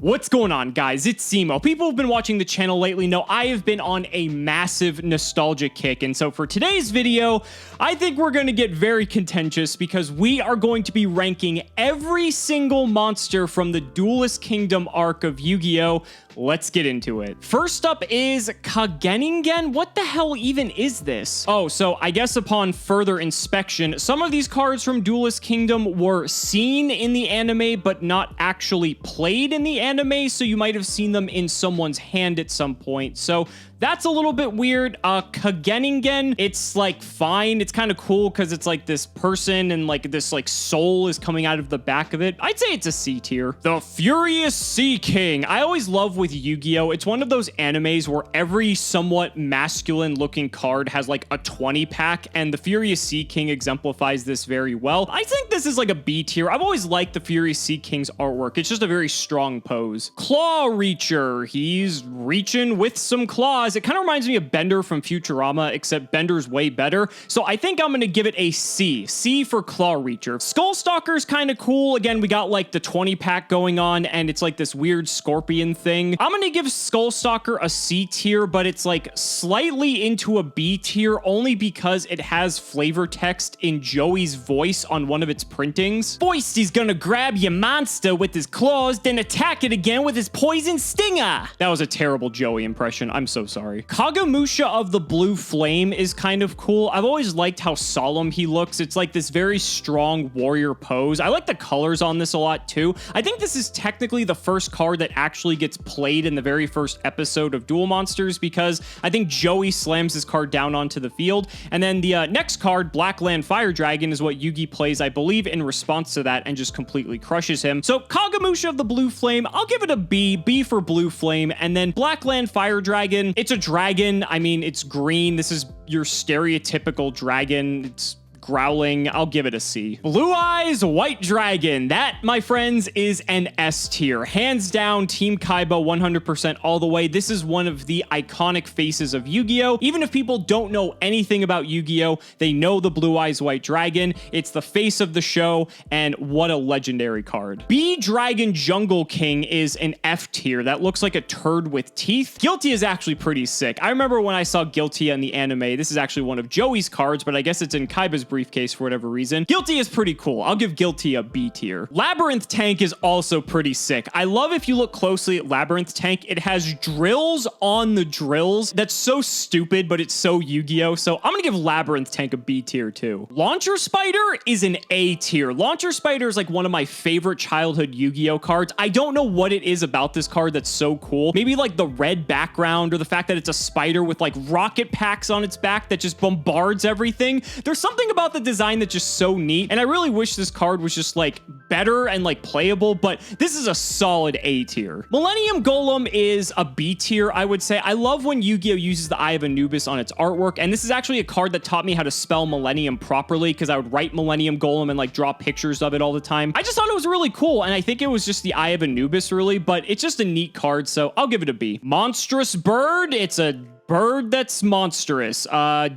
What's going on, guys? It's Cimo. People who've been watching the channel lately know I have been on a massive nostalgia kick, and so for today's video, I think we're going to get very contentious because we are going to be ranking every single monster from the Duelist Kingdom arc of Yu-Gi-Oh! Let's get into it. First up is Kageningen. What the hell even is this? Oh, so I guess upon further inspection, some of these cards from Duelist Kingdom were seen in the anime, but not actually played in the anime, so you might have seen them in someone's hand at some point. So that's a little bit weird. Kageningen, it's like fine. It's kind of cool because it's like this person and like this like soul is coming out of the back of it. I'd say it's a C tier. The Furious Sea King. I always love with Yu-Gi-Oh! It's one of those animes where every somewhat masculine looking card has like a 20 pack, and the Furious Sea King exemplifies this very well. I think this is like a B tier. I've always liked the Furious Sea King's artwork. It's just a very strong pose. Claw Reacher. He's reaching with some claws. It kind of reminds me of Bender from Futurama, except Bender's way better. So I think I'm going to give it a C. C for Claw Reacher. Skullstalker's kind of cool. Again, we got like the 20 pack going on, and it's like this weird scorpion thing. I'm going to give Skullstalker a C tier, but it's like slightly into a B tier only because it has flavor text in Joey's voice on one of its printings. First, he's going to grab your monster with his claws, then attack it again with his poison stinger. That was a terrible Joey impression. I'm so sorry. Kagemusha of the Blue Flame is kind of cool. I've always liked how solemn he looks. It's like this very strong warrior pose. I like the colors on this a lot too. I think this is technically the first card that actually gets played in the very first episode of Duel Monsters, because I think Joey slams his card down onto the field, and then the next card, Blackland Fire Dragon, is what Yugi plays, I believe, in response to that, and just completely crushes him. So Kagemusha of the Blue Flame, I'll give it a B. B for Blue Flame. And then Blackland Fire Dragon, it's a dragon. I mean, it's green. This is your stereotypical dragon. It's growling. I'll give it a C. Blue Eyes White Dragon. That, my friends, is an S tier. Hands down, Team Kaiba 100% all the way. This is one of the iconic faces of Yu-Gi-Oh! Even if people don't know anything about Yu-Gi-Oh!, they know the Blue Eyes White Dragon. It's the face of the show, and what a legendary card. B Dragon Jungle King is an F tier. That looks like a turd with teeth. Guilty is actually pretty sick. I remember when I saw Guilty in the anime. This is actually one of Joey's cards, but I guess it's in Kaiba's briefcase for whatever reason. Guilty is pretty cool. I'll give Guilty a B tier. Labyrinth Tank is also pretty sick. I love, if you look closely at Labyrinth Tank, it has drills on the drills. That's so stupid, but it's so Yu-Gi-Oh! So I'm gonna give Labyrinth Tank a B tier too. Launcher Spider is an A tier. Launcher Spider is like one of my favorite childhood Yu-Gi-Oh! Cards. I don't know what it is about this card that's so cool. Maybe like the red background, or the fact that it's a spider with like rocket packs on its back that just bombards everything. There's something about the design that's just so neat, and I really wish this card was just like better and like playable, but this is a solid A tier. Millennium Golem is a B tier, I would say. I love when Yu-Gi-Oh! Uses the Eye of Anubis on its artwork, and this is actually a card that taught me how to spell Millennium properly, because I would write Millennium Golem and like draw pictures of it all the time. I just thought it was really cool, and I think it was just the Eye of Anubis really, but it's just a neat card, so I'll give it a B. Monstrous Bird, it's a bird that's monstrous.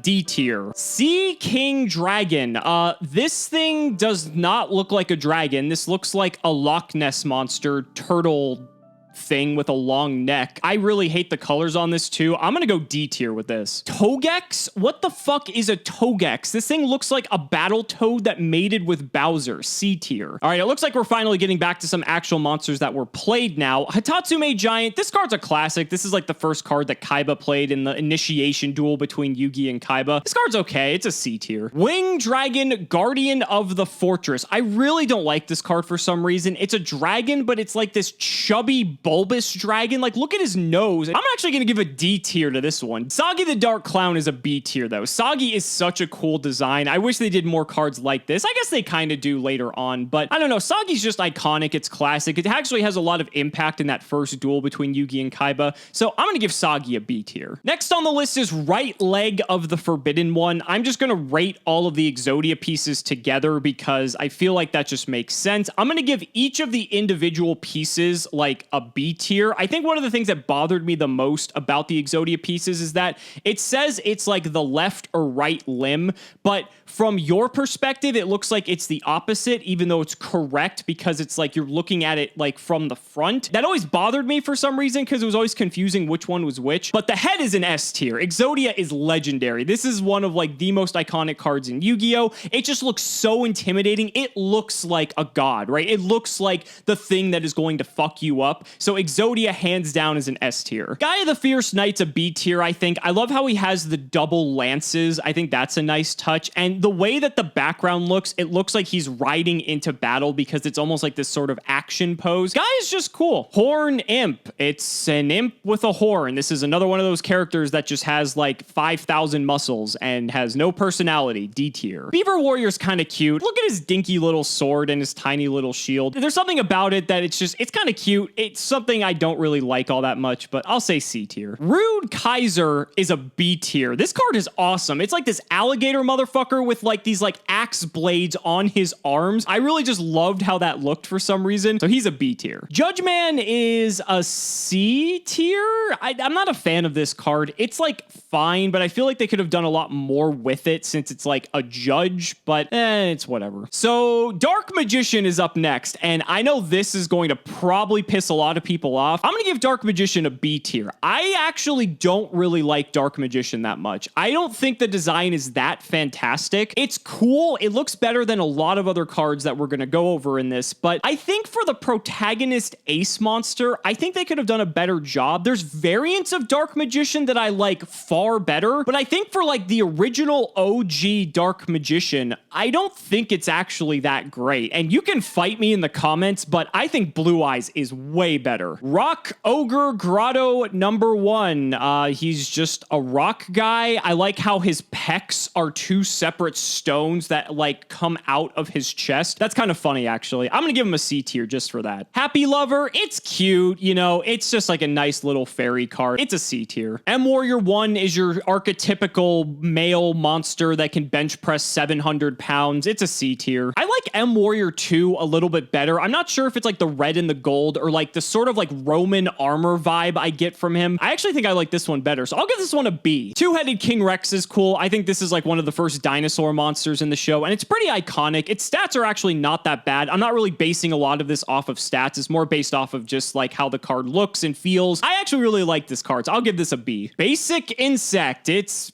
D tier. Sea King Dragon. This thing does not look like a dragon. This looks like a Loch Ness monster turtle thing with a long neck. I really hate the colors on this too. I'm gonna go D tier with this. Togex? What the fuck is a Togex? This thing looks like a battle toad that mated with Bowser. C tier. All right, it looks like we're finally getting back to some actual monsters that were played now. Hitatsume Giant. This card's a classic. This is like the first card that Kaiba played in the initiation duel between Yugi and Kaiba. This card's okay. It's a C tier. Wing Dragon Guardian of the Fortress. I really don't like this card for some reason. It's a dragon, but it's like this chubby bulbous dragon. Like, look at his nose. I'm actually gonna give a D tier to this one. Sagi the Dark Clown is a B tier though. Sagi is such a cool design. I wish they did more cards like this. I guess they kind of do later on, but I don't know. Sagi's just iconic. It's classic. It actually has a lot of impact in that first duel between Yugi and Kaiba. So I'm gonna give Sagi a B tier. Next on the list is Right Leg of the Forbidden One. I'm just gonna rate all of the Exodia pieces together because I feel like that just makes sense. I'm gonna give each of the individual pieces like a B tier. I think one of the things that bothered me the most about the Exodia pieces is that it says it's like the left or right limb, but from your perspective, it looks like it's the opposite, even though it's correct because it's like you're looking at it like from the front. That always bothered me for some reason because it was always confusing which one was which, but the head is an S tier. Exodia is legendary. This is one of like the most iconic cards in Yu-Gi-Oh! It just looks so intimidating. It looks like a god, right? It looks like the thing that is going to fuck you up. So Exodia hands down is an S tier. Gaia the Fierce Knight's a B tier, I think. I love how he has the double lances. I think that's a nice touch. And the way that the background looks, it looks like he's riding into battle because it's almost like this sort of action pose. Gaia is just cool. Horn Imp. It's an imp with a horn. This is another one of those characters that just has like 5,000 muscles and has no personality. D tier. Beaver Warrior's kind of cute. Look at his dinky little sword and his tiny little shield. There's something about it that it's kind of cute. It's something I don't really like all that much, but I'll say C tier. Rude Kaiser is a B tier. This card is awesome. It's like this alligator motherfucker with like these like axe blades on his arms. I really just loved how that looked for some reason. So he's a B tier. Judgeman is a C tier. I'm not a fan of this card. It's like fine, but I feel like they could have done a lot more with it since it's like a judge, but it's whatever. So Dark Magician is up next, and I know this is going to probably piss a lot of people off. I'm going to give Dark Magician a B tier. I actually don't really like Dark Magician that much. I don't think the design is that fantastic. It's cool. It looks better than a lot of other cards that we're going to go over in this, but I think for the protagonist ace monster, I think they could have done a better job. There's variants of Dark Magician that I like far better, but I think for like the original OG Dark Magician, I don't think it's actually that great. And you can fight me in the comments, but I think Blue Eyes is way better. Rock Ogre Grotto #1. He's just a rock guy. I like how his pecs are two separate stones that like come out of his chest. That's kind of funny, actually. I'm gonna give him a C tier just for that. Happy Lover, it's cute. You know, it's just like a nice little fairy card. It's a C tier. M Warrior 1 is your archetypical male monster that can bench press 700 pounds. It's a C tier. I like M Warrior 2 a little bit better. I'm not sure if it's like the red and the gold or like the sort of like Roman armor vibe I get from him. I actually think I like this one better, so I'll give this one a B. Two-headed King Rex is cool. I think this is like one of the first dinosaur monsters in the show, and it's pretty iconic. Its stats are actually not that bad. I'm not really basing a lot of this off of stats. It's more based off of just like how the card looks and feels. I actually really like this card, so I'll give this a B. Basic Insect. It's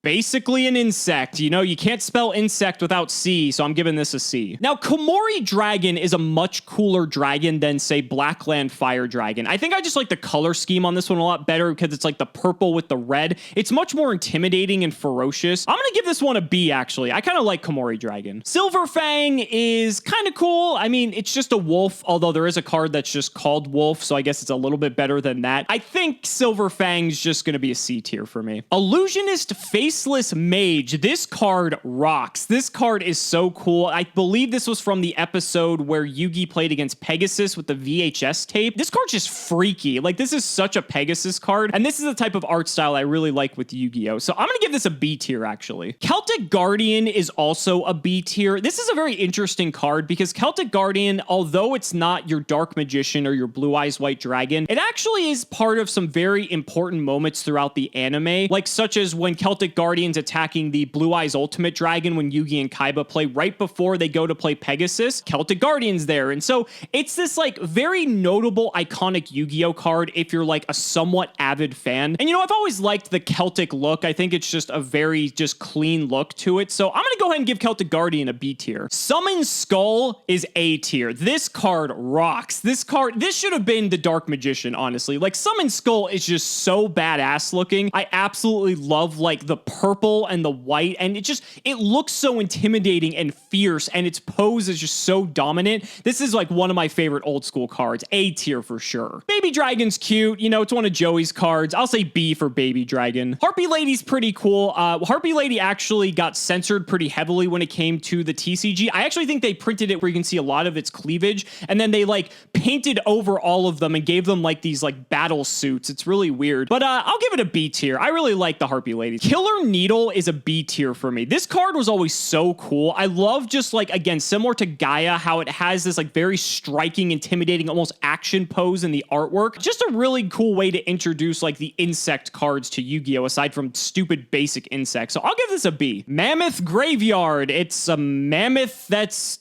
basically an insect. You know, you can't spell insect without C, so I'm giving this a C. Now, Komori Dragon is a much cooler dragon than, say, Blackland Fire Dragon. I think I just like the color scheme on this one a lot better because it's like the purple with the red. It's much more intimidating and ferocious. I'm gonna give this one a B, actually. I kind of like Komori Dragon. Silver Fang is kind of cool. I mean, it's just a wolf, although there is a card that's just called Wolf, so I guess it's a little bit better than that. I think Silver Fang's just gonna be a C tier for me. Illusionist Faceless Mage. This card rocks. This card is so cool. I believe this was from the episode where Yugi played against Pegasus with the VHS tape. This card's just freaky. Like, this is such a Pegasus card, and this is the type of art style I really like with Yu-Gi-Oh! So I'm gonna give this a B tier, actually. Celtic Guardian is also a B tier. This is a very interesting card because Celtic Guardian, although it's not your Dark Magician or your Blue Eyes White Dragon, it actually is part of some very important moments throughout the anime, like such as when Celtic Guardian's attacking the Blue Eyes Ultimate Dragon when Yugi and Kaiba play right before they go to play Pegasus. Celtic Guardian's there. And so it's this like very notable, iconic Yu-Gi-Oh card if you're like a somewhat avid fan. And you know, I've always liked the Celtic look. I think it's just a very just clean look to it. So I'm gonna go ahead and give Celtic Guardian a B tier. Summon Skull is A tier. This card rocks. This should have been the Dark Magician, honestly. Like, Summon Skull is just so badass looking. I absolutely love like the purple and the white, and it looks so intimidating and fierce, and its pose is just so dominant. This is like one of my favorite old school cards. A tier for sure. Baby Dragon's cute. You know, it's one of Joey's cards. I'll say B for Baby Dragon. Harpy Lady's pretty cool. Harpy Lady actually got censored pretty heavily when it came to the TCG. I actually think they printed it where you can see a lot of its cleavage, and then they like painted over all of them and gave them like these like battle suits. It's really weird, but I'll give it a B tier. I really like the Harpy Lady. Killer Storm Needle is a B tier for me. This card was always so cool. I love just like, again, similar to Gaia, how it has this like very striking, intimidating, almost action pose in the artwork. Just a really cool way to introduce like the insect cards to Yu-Gi-Oh! Aside from stupid basic insects. So I'll give this a B. Mammoth Graveyard. It's a mammoth that's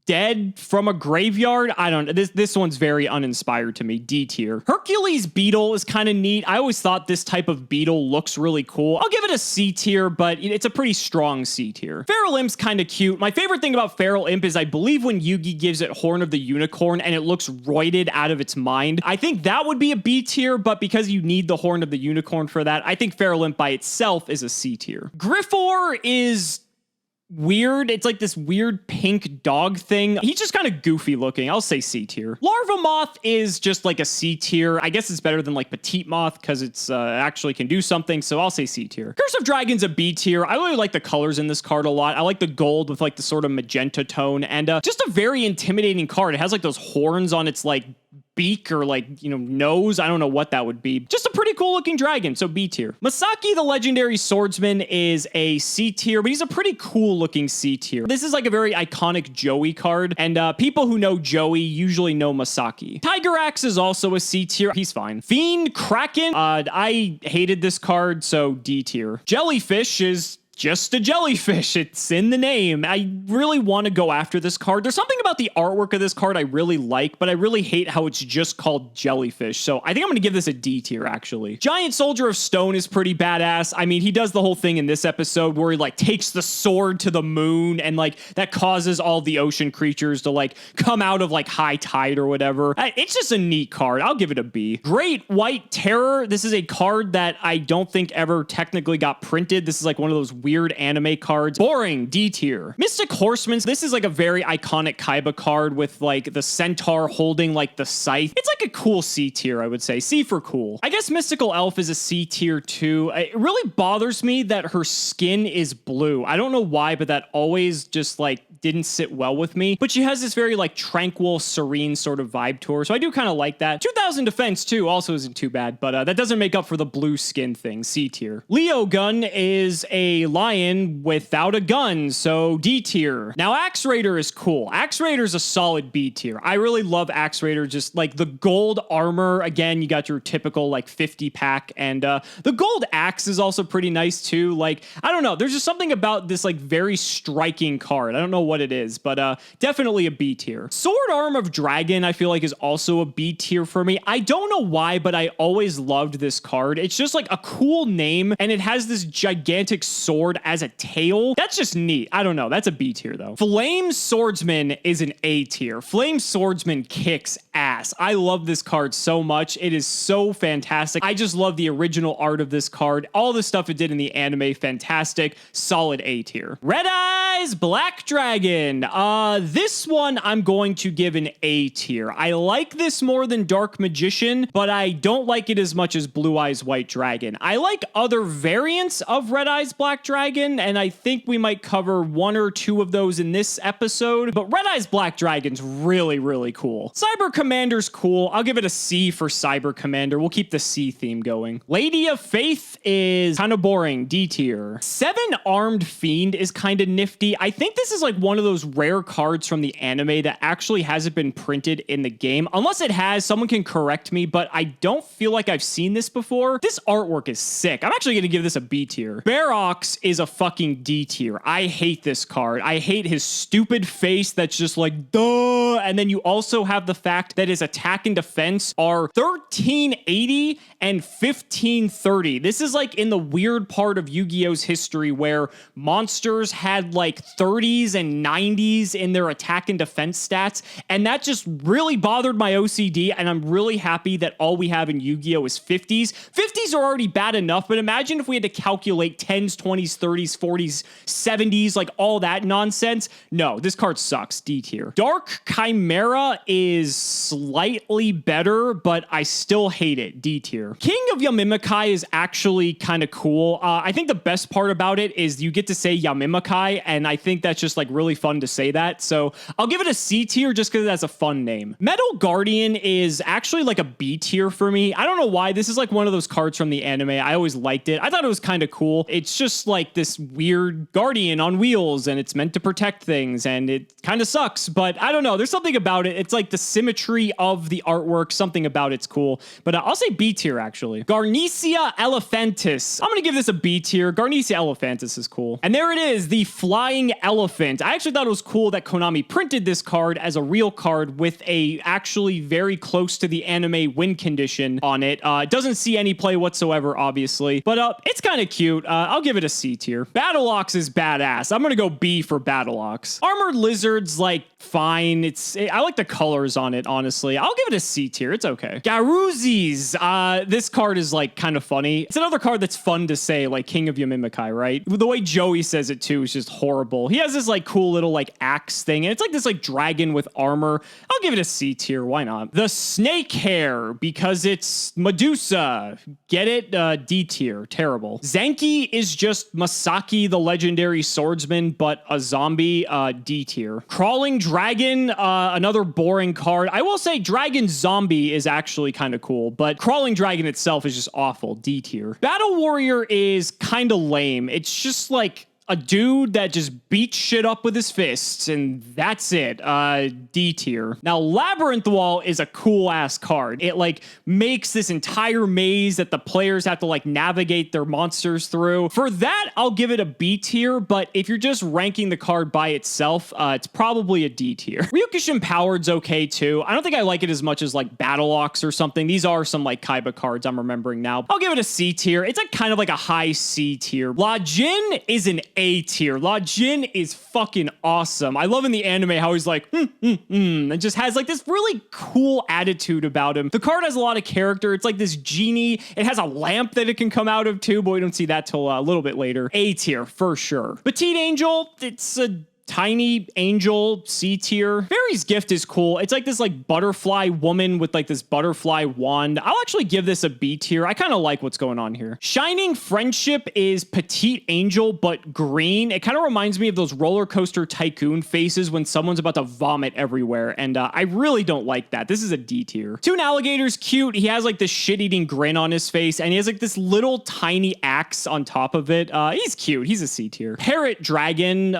dead from a graveyard. I don't know. This one's very uninspired to me. D tier. Hercules Beetle is kind of neat. I always thought this type of beetle looks really cool. I'll give it a C tier, but it's a pretty strong C tier. Feral Imp's kind of cute. My favorite thing about Feral Imp is I believe when Yugi gives it Horn of the Unicorn and it looks roided out of its mind. I think that would be a B tier, but because you need the Horn of the Unicorn for that, I think Feral Imp by itself is a C tier. Griffor is weird. It's like this weird pink dog thing. He's just kind of goofy looking. I'll say C tier. Larva Moth is just like a C tier. I guess it's better than like Petite Moth because it's actually can do something. So I'll say C tier. Curse of Dragon's a B tier. I really like the colors in this card a lot. I like the gold with like the sort of magenta tone and just a very intimidating card. It has like those horns on its like beak or like, you know, nose. I don't know what that would be. Just a pretty cool looking dragon. So B tier. Masaki the Legendary Swordsman is a C tier, but he's a pretty cool looking C tier. This is like a very iconic Joey card, and people who know Joey usually know Masaki. Tiger Axe is also a C tier. He's fine. Fiend Kraken. I hated this card, so D tier. Jellyfish is just a jellyfish. It's in the name. I really want to go after this card. There's something about the artwork of this card I really like, but I really hate how it's just called jellyfish. So I think I'm going to give this a D tier, actually. Giant Soldier of Stone is pretty badass. I mean, he does the whole thing in this episode where he like takes the sword to the moon and like that causes all the ocean creatures to like come out of like high tide or whatever. It's just a neat card. I'll give it a B. Great White Terror. This is a card that I don't think ever technically got printed. This is like one of those weird anime cards. Boring. D tier. Mystic Horseman. This is like a very iconic Kaiba card with like the centaur holding like the scythe. It's like a cool C tier, I would say. C for cool. I guess Mystical Elf is a C tier too. It really bothers me that her skin is blue. I don't know why, but that always just like didn't sit well with me. But she has this very like tranquil, serene sort of vibe to her. So I do kind of like that. 2000 defense too also isn't too bad, but that doesn't make up for the blue skin thing. C tier. Leo Gun is a lion without a gun, so D tier. Now Axe Raider is cool. Axe Raider is a solid B tier. I really love Axe Raider. Just like the gold armor. Again, you got your typical like 50 pack, and the gold axe is also pretty nice too. Like, I don't know. There's just something about this like very striking card. I don't know what it is, but definitely a B tier. Sword Arm of Dragon, I feel like is also a B tier for me. I don't know why, but I always loved this card. It's just like a cool name, and it has this gigantic sword as a tail. That's just neat. I don't know. That's a B tier though. Flame Swordsman is an A tier. Flame Swordsman kicks ass. I love this card so much. It is so fantastic. I just love the original art of this card. All the stuff it did in the anime, fantastic. Solid A tier. Red Eyes Black Dragon. This one I'm going to give an A tier. I like this more than Dark Magician, but I don't like it as much as Blue Eyes White Dragon. I like other variants of Red Eyes Black Dragon, and I think we might cover one or two of those in this episode, but Red Eyes Black Dragon's really, really cool. Cyber Commander's cool. I'll give it a C for Cyber Commander. We'll keep the C theme going. Lady of Faith is kind of boring. D tier. Seven Armed Fiend is kind of nifty. I think this is like one of those rare cards from the anime that actually hasn't been printed in the game. Unless it has, someone can correct me, but I don't feel like I've seen this before. This artwork is sick. I'm actually going to give this a B tier. Barox is a fucking D tier. I hate this card. I hate his stupid face that's just like, duh. And then you also have the fact that his attack and defense are 1380 and 1530. This is like in the weird part of Yu-Gi-Oh's history where monsters had like 30s and 90s in their attack and defense stats. And that just really bothered my OCD. And I'm really happy that all we have in Yu-Gi-Oh is 50s. 50s are already bad enough, but imagine if we had to calculate 10s, 20s, 30s, 40s, 70s, like all that nonsense. No, this card sucks. D tier. Dark Chimera Chimera is slightly better, but I still hate it. D tier. King of Yamimikai is actually kind of cool. I think the best part about it is you get to say Yamimikai, and I think that's just like really fun to say that. So I'll give it a C tier just because that's a fun name. Metal Guardian is actually like a B tier for me. I don't know why. This is like one of those cards from the anime. I always liked it. I thought it was kind of cool. It's just like this weird guardian on wheels, and it's meant to protect things, and it kind of sucks, but I don't know. There's something about it. It's like the symmetry of the artwork. Something about it's cool, but I'll say B tier actually. Garnecia Elephantis. I'm going to give this a B tier. Garnecia Elephantis is cool. And there it is, the flying elephant. I actually thought it was cool that Konami printed this card as a real card with a actually very close to the anime win condition on it. It doesn't see any play whatsoever, obviously, but it's kind of cute. I'll give it a C tier. Battle Ox is badass. I'm going to go B for Battle Ox. Armored Lizard's like fine. I like the colors on it, honestly. I'll give it a C tier. It's okay. Garuzis. This card is like kind of funny. It's another card that's fun to say, like King of Yamimikai, right? The way Joey says it too is just horrible. He has this like cool little like axe thing, and it's like this like dragon with armor. I'll give it a C tier. Why not? The Snake Hair, because it's Medusa. Get it? D tier. Terrible. Zenki is just Masaki, the legendary swordsman, but a zombie. D tier. Crawling Dragon, another boring card. I will say Dragon Zombie is actually kind of cool, but Crawling Dragon itself is just awful. D tier. Battle Warrior is kind of lame. It's just like a dude that just beats shit up with his fists, and that's it. D tier. Now, Labyrinth Wall is a cool-ass card. It, like, makes this entire maze that the players have to, like, navigate their monsters through. For that, I'll give it a B tier, but if you're just ranking the card by itself, it's probably a D tier. Ryukushin Powered's okay, too. I don't think I like it as much as, like, Battle Ox or something. These are some, like, Kaiba cards I'm remembering now. I'll give it a C tier. It's, like, kind of like a high C tier. La Jin is an A tier. La Jin is fucking awesome. I love in the anime how he's like, and just has like this really cool attitude about him. The card has a lot of character. It's like this genie. It has a lamp that it can come out of too, but we don't see that till a little bit later. A tier for sure. Petite Angel, it's a tiny angel. C tier. Fairy's Gift is cool. It's like this like butterfly woman with like this butterfly wand. I'll actually give this a B tier. I kind of like what's going on here. Shining Friendship is Petite Angel, but green. It kind of reminds me of those roller coaster tycoon faces when someone's about to vomit everywhere. And I really don't like that. This is a D tier. Toon Alligator's cute. He has like this shit-eating grin on his face, and he has like this little tiny axe on top of it. He's cute. He's a C tier. Parrot Dragon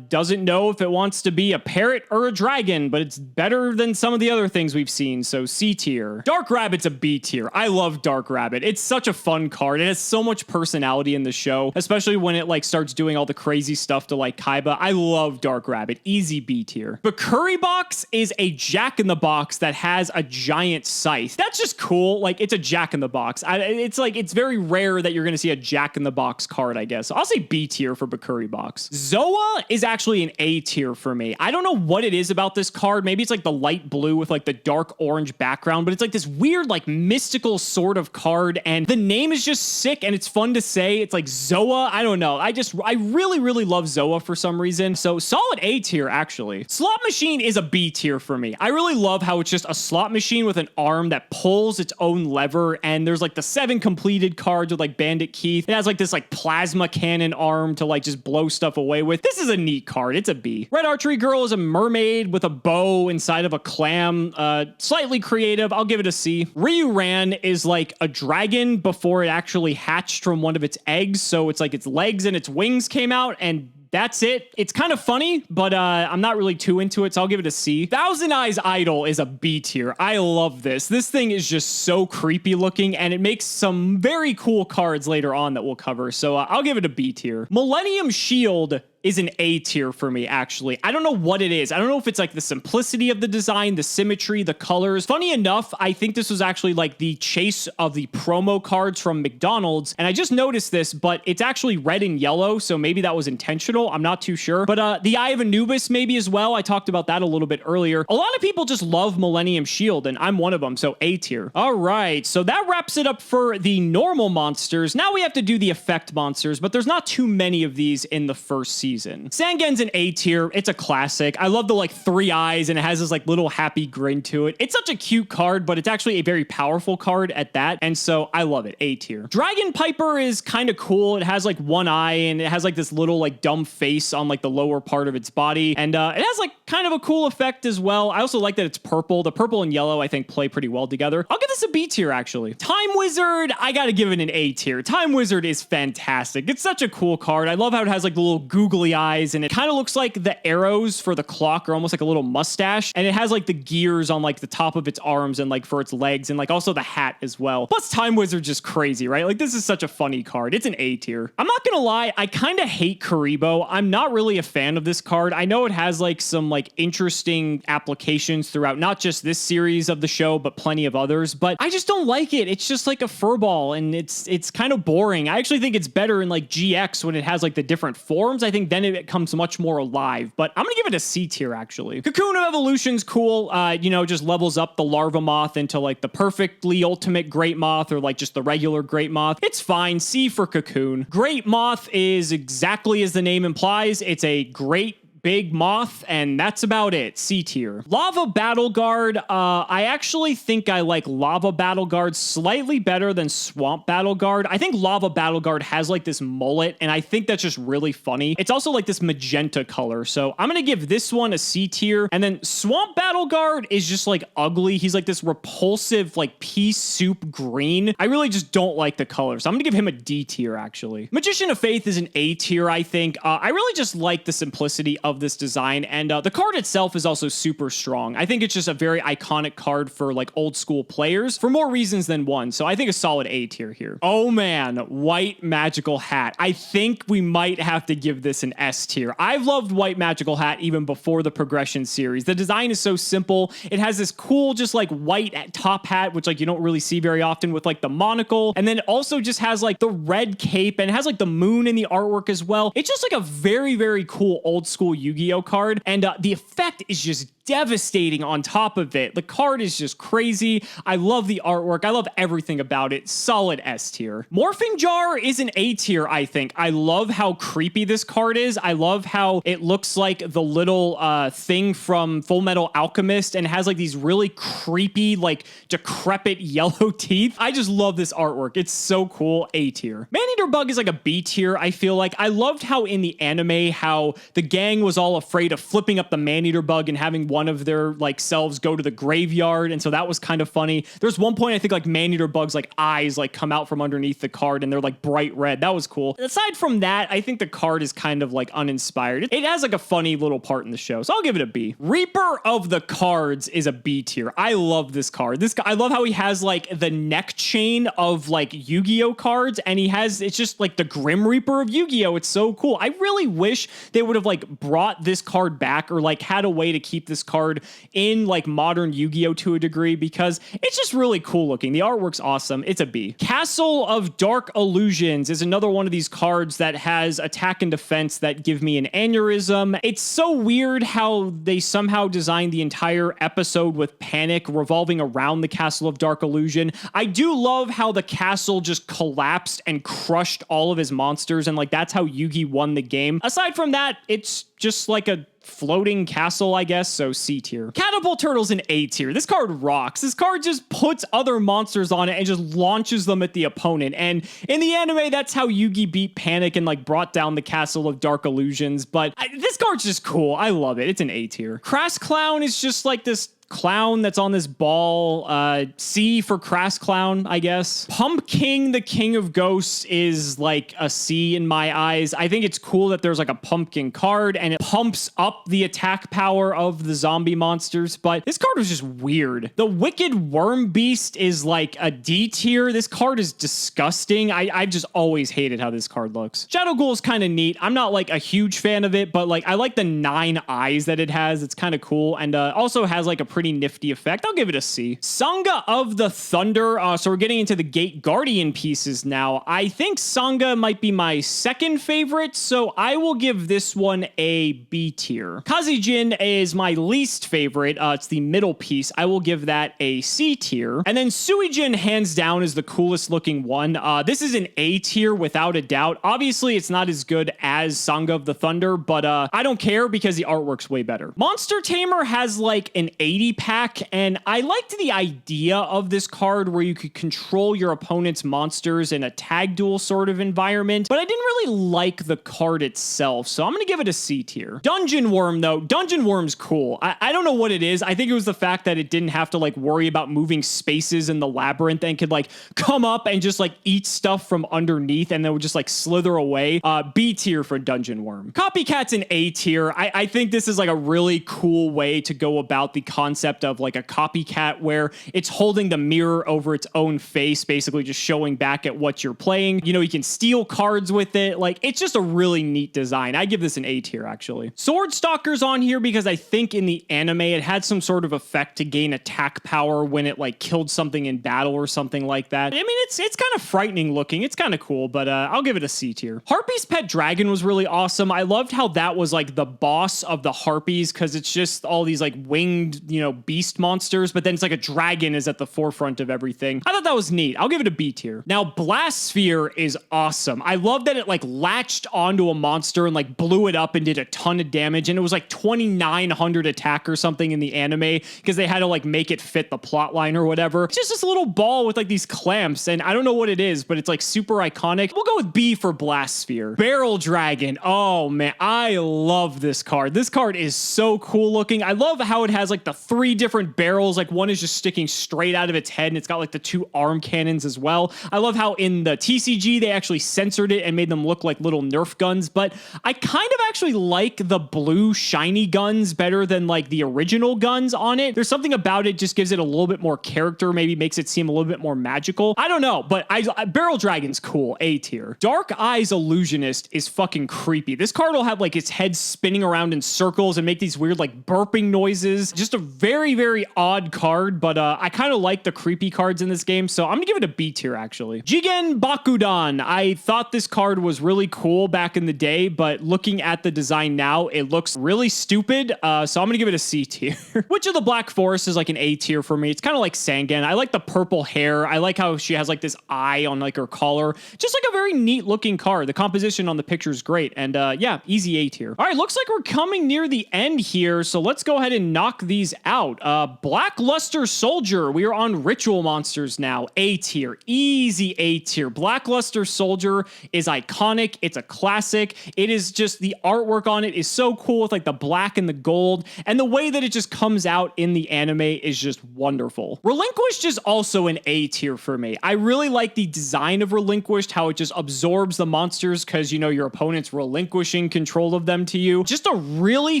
doesn't know if it wants to be a parrot or a dragon, but it's better than some of the other things we've seen, so C tier. Dark Rabbit's a B tier. I love Dark Rabbit. It's such a fun card. It has so much personality in the show, especially when it like starts doing all the crazy stuff to like Kaiba. I love Dark Rabbit. Easy B tier. Bakuri Box is a Jack-in-the-Box that has a giant scythe. That's just cool. Like, it's a Jack-in-the-Box. It's like, it's very rare that you're gonna see a Jack-in-the-Box card, I guess. So I'll say B tier for Bakuri Box. Zoa is actually an A tier for me. I don't know what it is about this card. Maybe it's like the light blue with like the dark orange background, but it's like this weird like mystical sort of card, and the name is just sick and it's fun to say. It's like Zoa. I don't know. I really love Zoa for some reason. So solid A tier actually. Slot Machine is a B tier for me. I really love how it's just a slot machine with an arm that pulls its own lever, and there's like the 7 completed cards with like Bandit Keith. It has like this like plasma cannon arm to like just blow stuff away with. This is a neat card. It's a B. Red Archery Girl is a mermaid with a bow inside of a clam. Slightly creative. I'll give it a C. Ryuran is like a dragon before it actually hatched from one of its eggs. So it's like its legs and its wings came out, and that's it. It's kind of funny, but I'm not really too into it, so I'll give it a C. Thousand Eyes Idol is a B tier. I love this. This thing is just so creepy looking, and it makes some very cool cards later on that we'll cover, so I'll give it a B tier. Millennium Shield is an A tier for me, actually. I don't know what it is. I don't know if it's like the simplicity of the design, the symmetry, the colors. Funny enough, I think this was actually like the chase of the promo cards from McDonald's, and I just noticed this, but it's actually red and yellow, so maybe that was intentional. I'm not too sure. But the Eye of Anubis maybe as well. I talked about that a little bit earlier. A lot of people just love Millennium Shield, and I'm one of them, so A tier. All right, so that wraps it up for the normal monsters. Now we have to do the effect monsters, but there's not too many of these in the first season. season. Sangen's an A tier. It's a classic. I love the like 3 eyes and it has this like little happy grin to it. It's such a cute card, but it's actually a very powerful card at that. And so I love it. A tier. Dragon Piper is kind of cool. It has like 1 eye and it has like this little like dumb face on like the lower part of its body. And it has like kind of a cool effect as well. I also like that it's purple. The purple and yellow I think play pretty well together. I'll give this a B tier actually. Time Wizard, I gotta give it an A tier. Time Wizard is fantastic. It's such a cool card. I love how it has like the little googly eyes and it kind of looks like the arrows for the clock are almost like a little mustache. And it has like the gears on like the top of its arms and like for its legs and like also the hat as well. Plus Time Wizard's just crazy, right? Like this is such a funny card. It's an A tier. I'm not gonna lie, I kind of hate Karibo. I'm not really a fan of this card. I know it has like some like interesting applications throughout not just this series of the show, but plenty of others, but I just don't like it. It's just like a furball and it's kind of boring. I actually think it's better in like GX when it has like the different forms. I think then it becomes much more alive, but I'm gonna give it a C tier actually. Cocoon of Evolution's cool. You know, just levels up the larva moth into like the perfectly ultimate great moth or like just the regular great moth. It's fine. C for Cocoon. Great moth is exactly as the name implies. It's a great big moth, and that's about it. C tier. Lava Battle Guard. I actually think I like Lava Battle Guard slightly better than Swamp Battle Guard. I think Lava Battle Guard has like this mullet, and I think that's just really funny. It's also like this magenta color, so I'm gonna give this one a C tier. And then Swamp Battle Guard is just like ugly. He's like this repulsive like pea soup green. I really just don't like the color, so I'm gonna give him a D tier actually. Magician of Faith is an A tier, I think. I really just like the simplicity of this design, and the card itself is also super strong. I think it's just a very iconic card for like old school players for more reasons than one, so I think a solid A tier here. Oh man, White Magical Hat. I think we might have to give this an S tier. I've loved White Magical Hat even before the progression series. The design is so simple. It has this cool just like white top hat, which like you don't really see very often, with like the monocle, and then it also just has like the red cape and it has like the moon in the artwork as well. It's just like a very, very cool old school Yu-Gi-Oh card, and the effect is just devastating on top of it. The card is just crazy. I love the artwork. I love everything about it. Solid S tier. Morphing Jar is an A tier, I think. I love how creepy this card is. I love how it looks like the little thing from Full Metal Alchemist and has like these really creepy, like decrepit yellow teeth. I just love this artwork. It's so cool. A tier. Maneater Bug is like a B tier, I feel like. I loved how in the anime, how the gang was all afraid of flipping up the Maneater Bug and having one of their like selves go to the graveyard, and so that was kind of funny. There's one point I think like Maneater Bug's like eyes like come out from underneath the card and they're like bright red. That was cool. Aside from that, I think the card is kind of like uninspired. It has like a funny little part in the show, so I'll give it a B. Reaper of the Cards is a B tier. I love this card. This guy, I love how he has like the neck chain of like Yu-Gi-Oh cards, and he has, it's just like the Grim Reaper of Yu-Gi-Oh. It's so cool. I really wish they would have like brought this card back or like had a way to keep this card in like modern Yu-Gi-Oh to a degree, because it's just really cool looking. The artwork's awesome. It's a B. Castle of Dark Illusions is another one of these cards that has attack and defense that give me an aneurysm. It's so weird how they somehow designed the entire episode with Panic revolving around the Castle of Dark Illusion. I do love how the castle just collapsed and crushed all of his monsters, and like that's how Yugi won the game. Aside from that, it's just like a floating castle, I guess, so C tier. Catapult Turtle's an A tier. This card rocks. This card just puts other monsters on it and just launches them at the opponent. And in the anime, that's how Yugi beat Panic and like brought down the Castle of Dark Illusions. But this card's just cool. I love it. It's an A tier. Crass Clown is just like this clown that's on this ball. C for Crass Clown, I guess. Pump King, the King of Ghosts, is like a C in my eyes. I think it's cool that there's like a pumpkin card and it pumps up the attack power of the zombie monsters, but this card was just weird. The Wicked Worm Beast is like a D tier. This card is disgusting. I've just always hated how this card looks. Shadow Ghoul is kind of neat. I'm not like a huge fan of it, but like I like the 9 eyes that it has. It's kind of cool, and also has like a pretty nifty effect. I'll give it a C. Sangha of the Thunder. So we're getting into the Gate Guardian pieces now. I think Sangha might be my second favorite, so I will give this one a B tier. Kazijin is my least favorite. It's the middle piece. I will give that a C tier. And then Suijin, hands down, is the coolest looking one. This is an A tier without a doubt. Obviously, it's not as good as Sangha of the Thunder, but I don't care because the artwork's way better. Monster Tamer has like an 80 pack, and I liked the idea of this card where you could control your opponent's monsters in a tag duel sort of environment, but I didn't really like the card itself, so I'm gonna give it a C tier. Dungeon Worm, though. Dungeon Worm's cool. I don't know what it is. I think it was the fact that it didn't have to like worry about moving spaces in the labyrinth and could like come up and just like eat stuff from underneath and then would just like slither away. B tier for Dungeon Worm. Copycat's an A tier. I think this is like a really cool way to go about the concept of like a copycat where it's holding the mirror over its own face, basically just showing back at what you're playing. You know, you can steal cards with it. Like, it's just a really neat design. I give this an A tier, actually. Sword Stalker's on here because I think in the anime it had some sort of effect to gain attack power when it like killed something in battle or something like that. I mean, it's kind of frightening looking. It's kind of cool, but I'll give it a C tier. Harpy's Pet Dragon was really awesome. I loved how that was like the boss of the Harpies because it's just all these like winged, you know, beast monsters, but then it's like a dragon is at the forefront of everything. I thought that was neat. I'll give it a B tier. Now, Blast Sphere is awesome. I love that it like latched onto a monster and like blew it up and did a ton of damage, and it was like 2,900 attack or something in the anime because they had to like make it fit the plot line or whatever. It's just this little ball with like these clamps, and I don't know what it is, but it's like super iconic. We'll go with B for Blast Sphere. Barrel Dragon. Oh man, I love this card. This card is so cool looking. I love how it has like the 3 different barrels. Like one is just sticking straight out of its head, and it's got like the 2 arm cannons as well. I love how in the TCG they actually censored it and made them look like little Nerf guns, but I kind of actually like the blue shiny guns better than like the original guns on it. There's something about it just gives it a little bit more character, maybe makes it seem a little bit more magical. I don't know, but Barrel Dragon's cool. A tier. Dark Eyes Illusionist is fucking creepy. This card will have like its head spinning around in circles and make these weird like burping noises. Just a very, very odd card, but I kind of like the creepy cards in this game, so I'm gonna give it a B tier actually. Jigen Bakudan. I thought this card was really cool back in the day, but looking at the design now, it looks really stupid, so I'm gonna give it a C tier. Witch of the Black Forest is like an A tier for me. It's kind of like Sangan. I like the purple hair. I like how she has like this eye on like her collar. Just like a very neat looking card. The composition on the picture is great, and yeah, easy A tier. All right, looks like we're coming near the end here, so let's go ahead and knock these out. Blackluster Soldier. We are on Ritual Monsters now. A tier. Easy A tier. Blackluster Soldier is iconic. It's a classic. It is just, the artwork on it is so cool with like the black and the gold, and the way that it just comes out in the anime is just wonderful. Relinquished is also an A tier for me. I really like the design of Relinquished, how it just absorbs the monsters because, you know, your opponent's relinquishing control of them to you. Just a really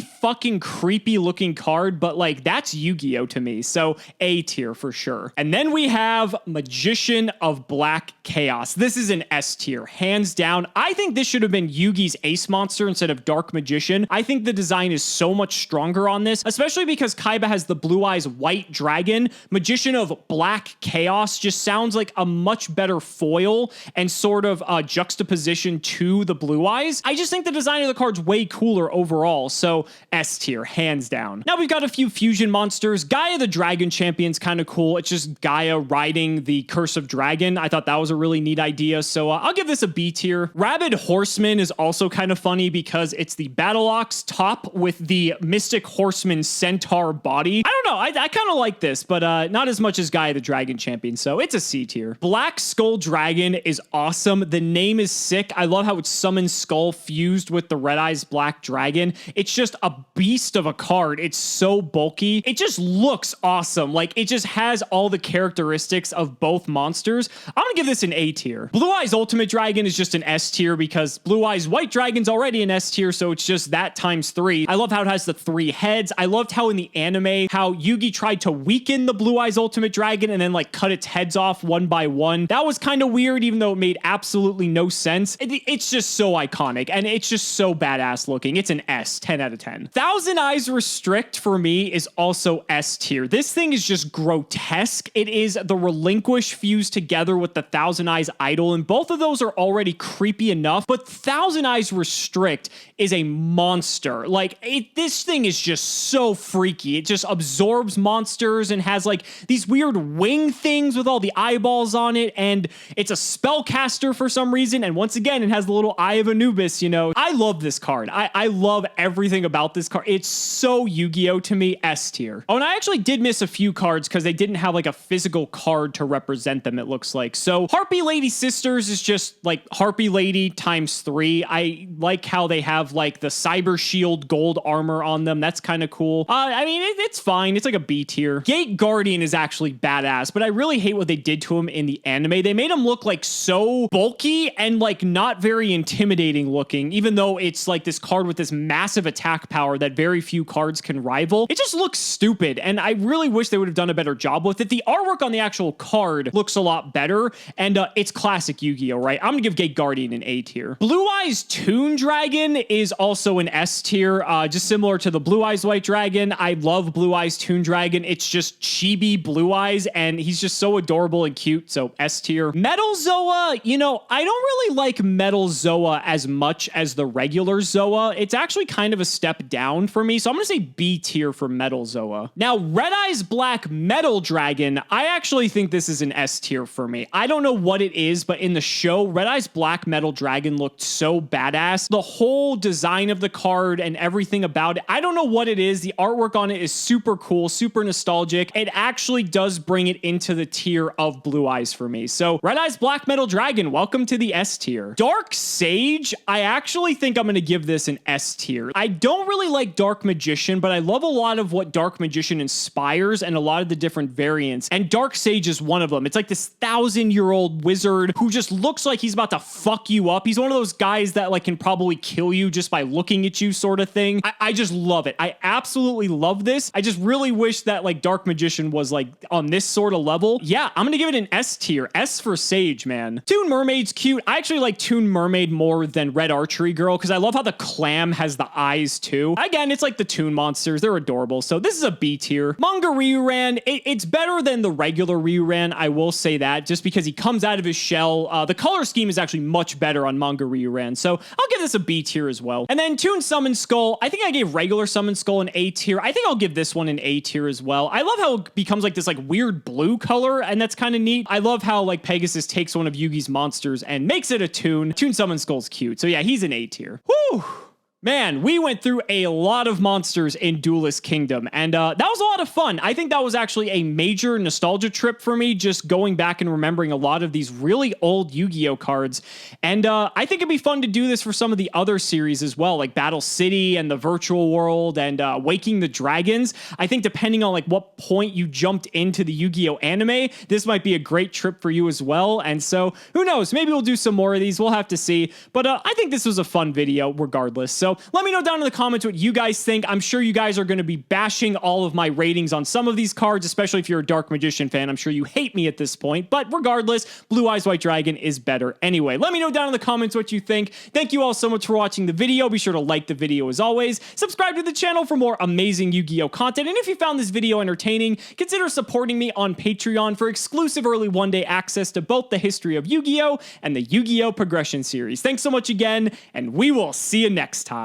fucking creepy looking card, but like that's Yu-Gi-Oh to me, so A tier for sure. And then we have Magician of Black Chaos. This is an S tier, hands down. I think this should have been Yugi's Ace Monster instead of Dark Magician. I think the design is so much stronger on this, especially because Kaiba has the Blue Eyes White Dragon. Magician of Black Chaos just sounds like a much better foil and sort of juxtaposition to the Blue Eyes. I just think the design of the card's way cooler overall, so S tier, hands down. Now we've got a few fusion monsters. Gaia the Dragon Champion's kind of cool. It's just Gaia riding the Curse of Dragon. I thought that was a really neat idea, so I'll give this a B tier. Rabid Horseman is also kind of funny because it's the Battle Ox top with the Mystic Horseman Centaur body. I don't know, I kind of like this, but not as much as Gaia the Dragon Champion, so it's a C tier. Black Skull Dragon is awesome. The name is sick. I love how it's Summon Skull fused with the Red Eyes Black Dragon. It's just a beast of a card. It's so bulky. It just looks awesome. Like, it just has all the characteristics of both monsters. I'm gonna give this an A tier. Blue Eyes Ultimate Dragon is just an S tier because Blue Eyes White Dragon's already an S tier, so it's just that times 3. I love how it has the 3 heads. I loved how in the anime, how Yugi tried to weaken the Blue Eyes Ultimate Dragon and then like cut its heads off one by one. That was kind of weird, even though it made absolutely no sense. It's just so iconic, and it's just so badass looking. It's an S, 10 out of 10. Thousand Eyes Restrict for me is also S tier. This thing is just grotesque. It is the Relinquish fused together with the Thousand Eyes Idol, and both of those are already creepy enough, but Thousand Eyes Restrict is a monster. Like, this thing is just so freaky. It just absorbs monsters and has like these weird wing things with all the eyeballs on it, and it's a spellcaster for some reason, and once again, it has the little Eye of Anubis, you know. I love this card. I love everything about this card. It's so Yu-Gi-Oh to me, S tier. Oh, and I actually did miss a few cards because they didn't have like a physical card to represent them, it looks like. So Harpy Lady Sisters is just like Harpy Lady times 3. I like how they have like the Cyber Shield gold armor on them. That's kind of cool. I mean, it's fine. It's like a B tier. Gate Guardian is actually badass, but I really hate what they did to him in the anime. They made him look like so bulky and like not very intimidating looking, even though it's like this card with this massive attack power that very few cards can rival. It just looks stupid, and I really wish they would have done a better job with it. The artwork on the actual card looks a lot better, and it's classic Yu-Gi-Oh, right? I'm gonna give Gate Guardian an A tier. Blue Eyes Toon Dragon is also an S tier, just similar to the Blue Eyes White Dragon. I love Blue Eyes Toon Dragon. It's just chibi Blue Eyes, and he's just so adorable and cute, so S tier. Metal Zoa, you know, I don't really like Metal Zoa as much as the regular Zoa. It's actually kind of a step down for me, so I'm gonna say B tier for Metal Zoa. Now, Red Eyes Black Metal Dragon, I actually think this is an S tier for me. I don't know what it is, but in the show, Red Eyes Black Metal Dragon looked so badass. The whole design of the card and everything about it, I don't know what it is. The artwork on it is super cool, super nostalgic. It actually does bring it into the tier of Blue Eyes for me. So Red Eyes Black Metal Dragon, welcome to the S tier. Dark Sage, I actually think I'm going to give this an S tier. I don't really like Dark Magician, but I love a lot of what Dark Magician inspires and a lot of the different variants, and Dark Sage is one of them. It's like this 1,000-year-old wizard who just looks like he's about to fuck you up. He's one of those guys that like can probably kill you just by looking at you, sort of thing. I just love it. I absolutely love this. I just really wish that like Dark Magician was like on this sort of level. Yeah, I'm gonna give it an S tier. S for Sage, man. Toon Mermaid's cute. I actually like Toon Mermaid more than Red Archery Girl because I love how the clam has the eyes too. Again, it's like the Toon monsters. They're adorable. So this is a B tier. Manga Ryuran, it's better than the regular Ryuran. I will say that just because he comes out of his shell. The color scheme is actually much better on Manga Ryuran. So I'll give this a B tier as well. And then Toon Summon Skull, I think I gave regular Summon Skull an A tier. I think I'll give this one an A tier as well. I love how it becomes like this like weird blue color, and that's kind of neat. I love how like Pegasus takes one of Yugi's monsters and makes it a Toon. Toon Summon Skull's cute. So yeah, he's an A tier. Whew. Man, we went through a lot of monsters in Duelist Kingdom, and that was a lot of fun. I think that was actually a major nostalgia trip for me, just going back and remembering a lot of these really old Yu-Gi-Oh cards. And I think it'd be fun to do this for some of the other series as well, like Battle City and the Virtual World and Waking the Dragons. I think depending on like what point you jumped into the Yu-Gi-Oh anime, this might be a great trip for you as well. And so who knows, maybe we'll do some more of these. We'll have to see. But I think this was a fun video regardless. So let me know down in the comments what you guys think. I'm sure you guys are going to be bashing all of my ratings on some of these cards, especially if you're a Dark Magician fan. I'm sure you hate me at this point, but regardless, Blue Eyes White Dragon is better anyway. Let me know down in the comments what you think. Thank you all so much for watching the video. Be sure to like the video as always. Subscribe to the channel for more amazing Yu-Gi-Oh content. And if you found this video entertaining, consider supporting me on Patreon for exclusive early one-day access to both the history of Yu-Gi-Oh and the Yu-Gi-Oh progression series. Thanks so much again, and we will see you next time.